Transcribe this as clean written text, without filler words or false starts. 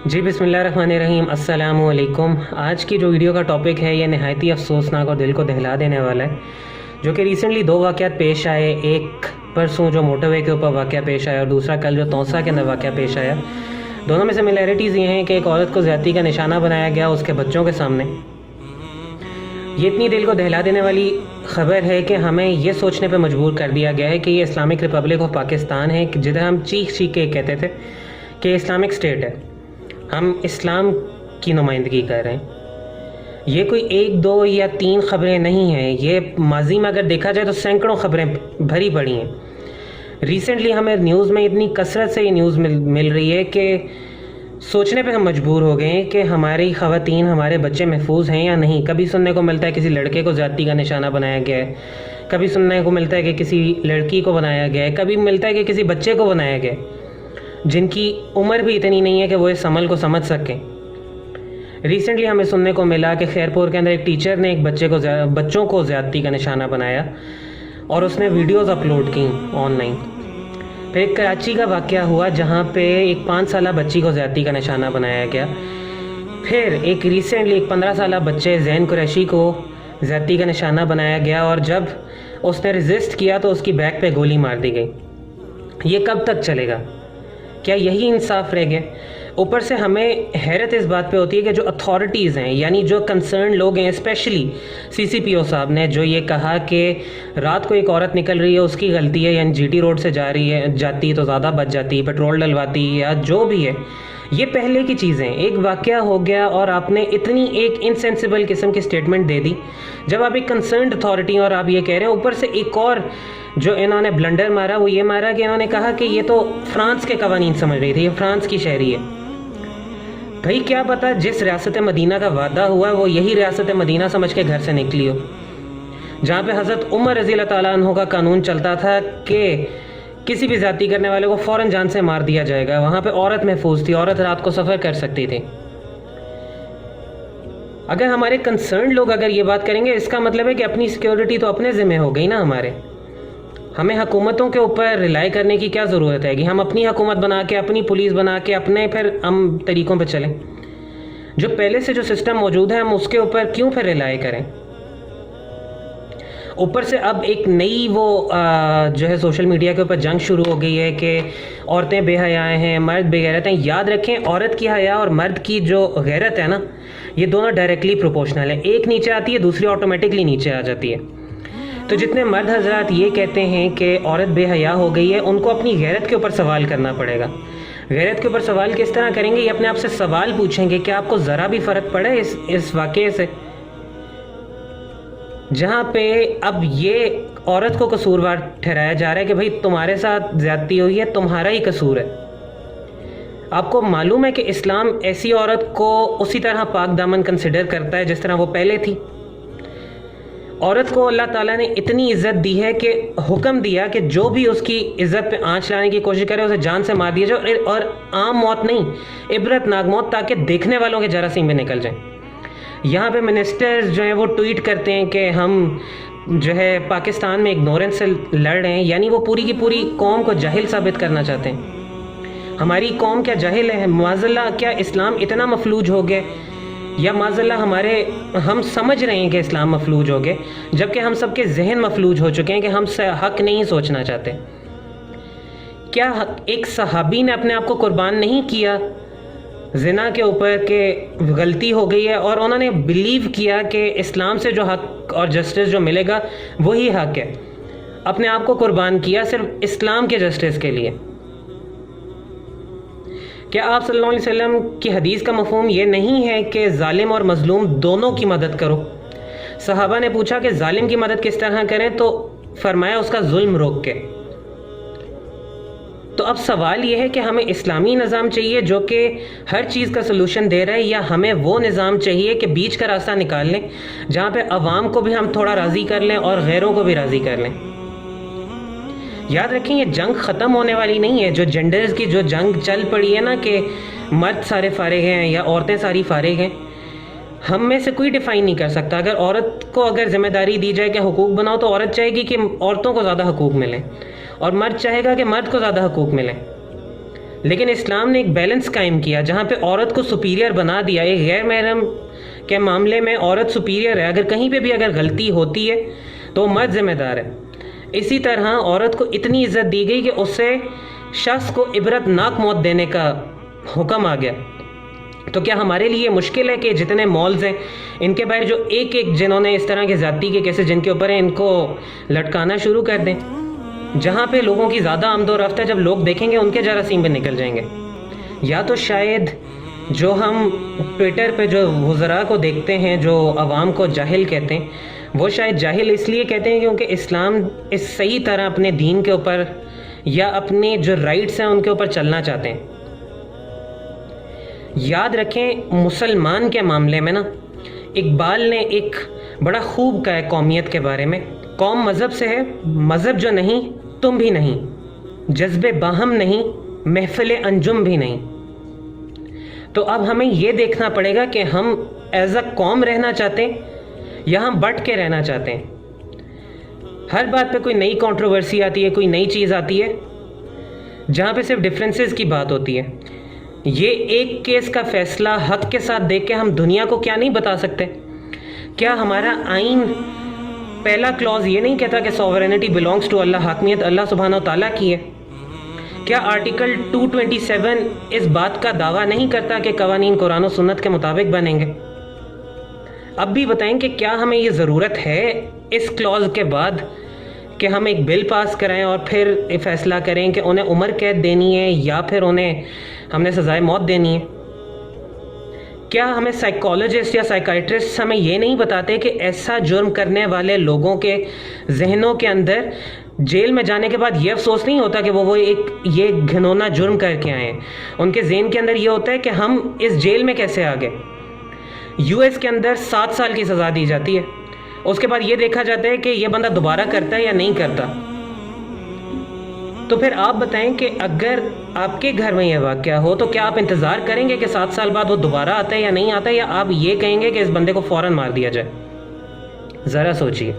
جی بسم اللہ الرحمن الرحیم، السلام علیکم۔ آج کی جو ویڈیو کا ٹاپک ہے یہ نہایت ہی افسوسناک اور دل کو دہلا دینے والا ہے، جو کہ ریسنٹلی دو واقعات پیش آئے۔ ایک پرسوں جو موٹر وے کے اوپر واقعہ پیش آیا اور دوسرا کل جو توسا کے اندر واقعہ پیش آیا۔ دونوں میں سملیرٹیز یہ ہیں کہ ایک عورت کو زیادتی کا نشانہ بنایا گیا اس کے بچوں کے سامنے۔ یہ اتنی دل کو دہلا دینے والی خبر ہے کہ ہمیں یہ سوچنے پہ مجبور کر دیا گیا ہے کہ یہ اسلامک ریپبلک آف پاکستان ہے، جدھر ہم چیخ کے کہتے تھے کہ اسلامک اسٹیٹ ہے، ہم اسلام کی نمائندگی کر رہے ہیں۔ یہ کوئی ایک دو یا تین خبریں نہیں ہیں، یہ ماضی میں اگر دیکھا جائے تو سینکڑوں خبریں بھری پڑی ہیں۔ ریسنٹلی ہمیں نیوز میں اتنی کثرت سے یہ نیوز مل رہی ہے کہ سوچنے پہ ہم مجبور ہو گئے ہیں کہ ہماری خواتین، ہمارے بچے محفوظ ہیں یا نہیں۔ کبھی سننے کو ملتا ہے کسی لڑکے کو زیادتی کا نشانہ بنایا گیا ہے، کبھی سننے کو ملتا ہے کہ کسی لڑکی کو بنایا گیا ہے، کبھی ملتا ہے کہ کسی بچے کو بنایا گیا ہے جن کی عمر بھی اتنی نہیں ہے کہ وہ اس عمل کو سمجھ سکیں۔ ریسنٹلی ہمیں سننے کو ملا کہ خیرپور کے اندر ایک ٹیچر نے ایک بچوں کو زیادتی کا نشانہ بنایا اور اس نے ویڈیوز اپلوڈ کی آن لائن۔ پھر ایک کراچی کا واقعہ ہوا جہاں پہ ایک 5 سالہ بچی کو زیادتی کا نشانہ بنایا گیا۔ پھر ایک ریسنٹلی ایک 15 سالہ بچے زین قریشی کو زیادتی کا نشانہ بنایا گیا اور جب اس نے ریزسٹ کیا تو اس کی بیک پہ گولی مار دی گئی۔ یہ کب تک چلے گا؟ کیا یہی انصاف رہ گیا؟ اوپر سے ہمیں حیرت اس بات پہ ہوتی ہے کہ جو اتھارٹیز ہیں، یعنی جو کنسرن لوگ ہیں، اسپیشلی CCPO صاحب نے جو یہ کہا کہ رات کو ایک عورت نکل رہی ہے اس کی غلطی ہے، یعنی GT روڈ سے جاتی تو زیادہ بچ جاتی، پیٹرول ڈلواتی یا جو بھی ہے، یہ پہلے کی چیزیں۔ ایک واقعہ ہو گیا اور آپ نے اتنی ایک انسینسیبل قسم کی سٹیٹمنٹ دے دی جب آپ ایک کنسرنڈ اتھارٹی اور آپ یہ کہہ رہے ہیں۔ اوپر سے ایک اور جو انہوں نے بلنڈر مارا وہ یہ مارا کہ انہوں نے کہا کہ یہ تو فرانس کے قوانین سمجھ رہی تھی، یہ فرانس کی شہری ہے۔ بھائی کیا پتا جس ریاست مدینہ کا وعدہ ہوا ہے وہ یہی ریاست مدینہ سمجھ کے گھر سے نکلی ہو، جہاں پہ حضرت عمر رضی اللہ تعالیٰ عنہ کا قانون چلتا تھا کہ کسی بھی زیادتی کرنے والے کو فوراً جان سے مار دیا جائے گا۔ وہاں پہ عورت محفوظ تھی، عورت رات کو سفر کر سکتی تھی۔ اگر ہمارے کنسرن لوگ اگر یہ بات کریں گے اس کا مطلب ہے کہ اپنی سیکیورٹی تو اپنے ذمہ ہو گئی نا ہمارے۔ ہمیں حکومتوں کے اوپر ریلائی کرنے کی کیا ضرورت ہے کہ ہم اپنی حکومت بنا کے، اپنی پولیس بنا کے، اپنے پھر ہم طریقوں پہ چلیں؟ جو پہلے سے جو سسٹم موجود ہے ہم اس کے اوپر کیوں پھر ریلائی کریں؟ اوپر سے اب ایک نئی وہ جو ہے سوشل میڈیا کے اوپر جنگ شروع ہو گئی ہے کہ عورتیں بے حیا ہیں، مرد بے غیرت ہیں۔ یاد رکھیں عورت کی حیا اور مرد کی جو غیرت ہے نا، یہ دونوں ڈائریکٹلی پروپورشنل ہیں۔ ایک نیچے آتی ہے، دوسری آٹومیٹکلی نیچے آ جاتی ہے۔ تو جتنے مرد حضرات یہ کہتے ہیں کہ عورت بے حیا ہو گئی ہے، ان کو اپنی غیرت کے اوپر سوال کرنا پڑے گا۔ غیرت کے اوپر سوال کس طرح کریں گے؟ یہ اپنے آپ سے سوال پوچھیں گے کہ آپ کو ذرا بھی فرق پڑا ہے اس واقعے سے، جہاں پہ اب یہ عورت کو قصوروار ٹھہرایا جا رہا ہے کہ بھائی تمہارے ساتھ زیادتی ہوئی ہے، تمہارا ہی قصور ہے۔ آپ کو معلوم ہے کہ اسلام ایسی عورت کو اسی طرح پاک دامن کنسیڈر کرتا ہے جس طرح وہ پہلے تھی۔ عورت کو اللہ تعالیٰ نے اتنی عزت دی ہے کہ حکم دیا کہ جو بھی اس کی عزت پہ آنچ لانے کی کوشش کرے اسے جان سے مار دیا جائے، اور عام موت نہیں، عبرت ناک موت، تاکہ دیکھنے والوں کے جراثیم میں نکل جائیں۔ یہاں پہ منسٹرز جو ہیں وہ ٹویٹ کرتے ہیں کہ ہم جو ہے پاکستان میں اگنورنس سے لڑ رہے ہیں، یعنی وہ پوری کی پوری قوم کو جاہل ثابت کرنا چاہتے ہیں۔ ہماری قوم کیا جاہل ہے؟ معاذاللہ کیا اسلام اتنا مفلوج ہو گیا، یا معاذاللہ ہم سمجھ رہے ہیں کہ اسلام مفلوج ہو گئے، جبکہ ہم سب کے ذہن مفلوج ہو چکے ہیں کہ ہم حق نہیں سوچنا چاہتے۔ کیا ایک صحابی نے اپنے آپ کو قربان نہیں کیا زنا کے اوپر کہ غلطی ہو گئی ہے، اور انہوں نے بلیو کیا کہ اسلام سے جو حق اور جسٹس جو ملے گا وہی حق ہے، اپنے آپ کو قربان کیا صرف اسلام کے جسٹس کے لیے؟ کیا آپ صلی اللہ علیہ وسلم کی حدیث کا مفہوم یہ نہیں ہے کہ ظالم اور مظلوم دونوں کی مدد کرو؟ صحابہ نے پوچھا کہ ظالم کی مدد کس طرح کریں، تو فرمایا اس کا ظلم روک کے۔ تو اب سوال یہ ہے کہ ہمیں اسلامی نظام چاہیے جو کہ ہر چیز کا سلوشن دے رہا ہے، یا ہمیں وہ نظام چاہیے کہ بیچ کا راستہ نکال لیں جہاں پہ عوام کو بھی ہم تھوڑا راضی کر لیں اور غیروں کو بھی راضی کر لیں؟ یاد رکھیں یہ جنگ ختم ہونے والی نہیں ہے۔ جو جینڈرز کی جو جنگ چل پڑی ہے نا کہ مرد سارے فارغ ہیں یا عورتیں ساری فارغ ہیں، ہم میں سے کوئی ڈیفائن نہیں کر سکتا۔ اگر عورت کو اگر ذمہ داری دی جائے کہ حقوق بناؤ تو عورت چاہے گی کہ عورتوں کو زیادہ حقوق ملیں، اور مرد چاہے گا کہ مرد کو زیادہ حقوق ملیں۔ لیکن اسلام نے ایک بیلنس قائم کیا جہاں پہ عورت کو سپیریئر بنا دیا. ایک غیر محرم کے معاملے میں عورت سپیریئر ہے, اگر کہیں پہ بھی اگر غلطی ہوتی ہے تو وہ مرد ذمہ دار ہے. اسی طرح عورت کو اتنی عزت دی گئی کہ اسے شخص کو عبرت ناک موت دینے کا حکم آ گیا. تو کیا ہمارے لیے مشکل ہے کہ جتنے مالز ہیں ان کے باہر جو ایک جنہوں نے اس طرح کی زیادتی کے کیسز جن کے اوپر ہیں ان کو لٹکانا شروع کر دیں؟ جہاں پہ لوگوں کی زیادہ آمد و رفت ہے, جب لوگ دیکھیں گے ان کے جراثیم پہ نکل جائیں گے. یا تو شاید جو ہم ٹویٹر پہ جو وزراء کو دیکھتے ہیں جو عوام کو جاہل کہتے ہیں, وہ شاید جاہل اس لیے کہتے ہیں کیونکہ اسلام اس صحیح طرح اپنے دین کے اوپر یا اپنے جو رائٹس ہیں ان کے اوپر چلنا چاہتے ہیں. یاد رکھیں مسلمان کے معاملے میں نا اقبال نے ایک بڑا خوب کہا ہے قومیت کے بارے میں, قوم مذہب سے ہے, مذہب جو نہیں تم بھی نہیں, جذبے باہم نہیں محفل انجم بھی نہیں. تو اب ہمیں یہ دیکھنا پڑے گا کہ ہم ایز اے قوم رہنا چاہتے ہیں یا ہم بٹ کے رہنا چاہتے ہیں. ہر بات پہ کوئی نئی کنٹروورسی آتی ہے, کوئی نئی چیز آتی ہے جہاں پہ صرف ڈفرینسز کی بات ہوتی ہے. یہ ایک کیس کا فیصلہ حق کے ساتھ دیکھ کے ہم دنیا کو کیا نہیں بتا سکتے؟ کیا ہمارا آئین پہلا کلوز یہ نہیں کہتا کہ سوورینٹی بلانگس ٹو اللہ, حاکمیت اللہ سبحانہ و تعالیٰ کی ہے؟ کیا آرٹیکل 227 اس بات کا دعویٰ نہیں کرتا کہ قوانین قرآن و سنت کے مطابق بنیں گے؟ اب بھی بتائیں کہ کیا ہمیں یہ ضرورت ہے اس کلوز کے بعد کہ ہم ایک بل پاس کرائیں اور پھر فیصلہ کریں کہ انہیں عمر قید دینی ہے یا پھر انہیں ہم نے سزائے موت دینی ہے؟ کیا ہمیں سائیکالوجسٹ یا سائیکائٹرسٹ ہمیں یہ نہیں بتاتے کہ ایسا جرم کرنے والے لوگوں کے ذہنوں کے اندر جیل میں جانے کے بعد یہ افسوس نہیں ہوتا کہ وہ ایک یہ گھنونا جرم کر کے آئے ہیں؟ ان کے ذہن کے اندر یہ ہوتا ہے کہ ہم اس جیل میں کیسے آ گئے. یو ایس کے اندر 7 سال کی سزا دی جاتی ہے, اس کے بعد یہ دیکھا جاتا ہے کہ یہ بندہ دوبارہ کرتا ہے یا نہیں کرتا. تو پھر آپ بتائیں کہ اگر آپ کے گھر میں یہ واقعہ ہو تو کیا آپ انتظار کریں گے کہ 7 سال بعد وہ دوبارہ آتا ہے یا نہیں آتا ہے, یا آپ یہ کہیں گے کہ اس بندے کو فوراً مار دیا جائے؟ ذرا سوچیے.